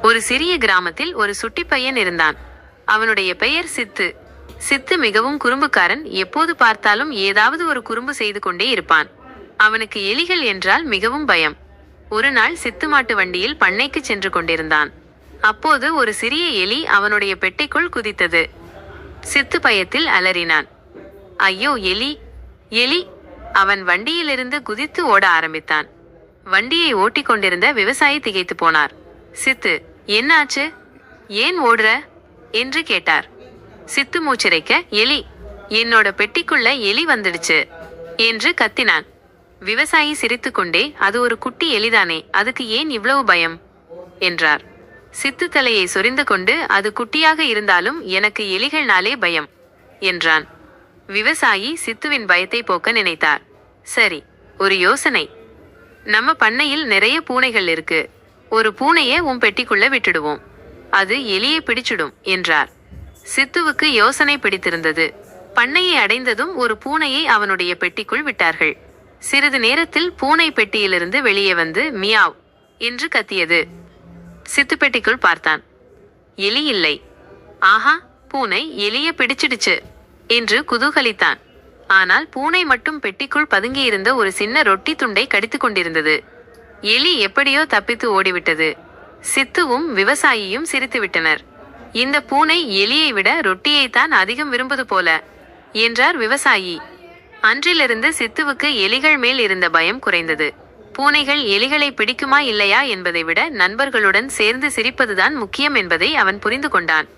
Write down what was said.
ஒரு சிறிய கிராமத்தில் ஒரு சுட்டி பையன் இருந்தான். அவனுடைய பெயர் சித்து. சித்து மிகவும் குறும்புக்காரன். எப்போது பார்த்தாலும் ஏதாவது ஒரு குறும்பு செய்து கொண்டே இருப்பான். அவனுக்கு எலிகள் என்றால் மிகவும் பயம். ஒரு நாள் சித்து மாட்டு வண்டியில் பண்ணைக்கு சென்று கொண்டிருந்தான். அப்போது ஒரு சிறிய எலி அவனுடைய பெட்டிக்குள் குதித்தது. சித்து பயத்தில் அலறினான். ஐயோ, எலி எலி! அவன் வண்டியிலிருந்து குதித்து ஓட ஆரம்பித்தான். வண்டியை ஓட்டிக் கொண்டிருந்த விவசாயி திகைத்து போனார். சித்து, என்ன ஆச்சு? ஏன் ஓடுற என்று கேட்டார். சித்து மூச்சிரைக்க, எலி, என்னோட பெட்டிக்குள்ள எலி வந்துடுச்சு என்று கத்தினான். விவசாயி சிரித்துக்கொண்டே, அது ஒரு குட்டி எலிதானே, அதுக்கு ஏன் இவ்வளவு பயம் என்றார். சித்து தலையை சொரிந்து கொண்டு, அது குட்டியாக இருந்தாலும் எனக்கு எலிகள்னாலே பயம் என்றான். விவசாயி சித்துவின் பயத்தை போக்க நினைத்தார். சரி, ஒரு யோசனை. நம்ம பண்ணையில் நிறைய பூனைகள் இருக்கு. ஒரு பூனையை உன் பெட்டிக்குள்ள விட்டுடுவோம். அது எலியை பிடிச்சிடும் என்றார். சித்துவுக்கு யோசனை பிடித்திருந்தது. பண்ணையை அடைந்ததும் ஒரு பூனையை அவனுடைய பெட்டிக்குள் விட்டார்கள். சிறிது நேரத்தில் பூனை பெட்டியிலிருந்து வெளியே வந்து மியாவ் என்று கத்தியது. சித்து பெட்டிக்குள் பார்த்தான். எலி இல்லை. ஆஹா, பூனை எலிய பிடிச்சிடுச்சு என்று குதூகலித்தான். ஆனால் பூனை மட்டும் பெட்டிக்குள் பதுங்கியிருந்த ஒரு சின்ன ரொட்டி துண்டை கடித்து கொண்டிருந்தது. எலி எப்படியோ தப்பித்து ஓடிவிட்டது. சித்துவும் விவசாயியும் சிரித்துவிட்டனர். இந்த பூனை எலியை விட ரொட்டியைத்தான் அதிகம் விரும்புவது போல என்றார் விவசாயி. அன்றிலிருந்து சித்துவுக்கு எலிகள் மேல் இருந்த பயம் குறைந்தது. பூனைகள் எலிகளை பிடிக்குமா இல்லையா என்பதை விட நண்பர்களுடன் சேர்ந்து சிரிப்பதுதான் முக்கியம் என்பதை அவன் புரிந்து கொண்டான்.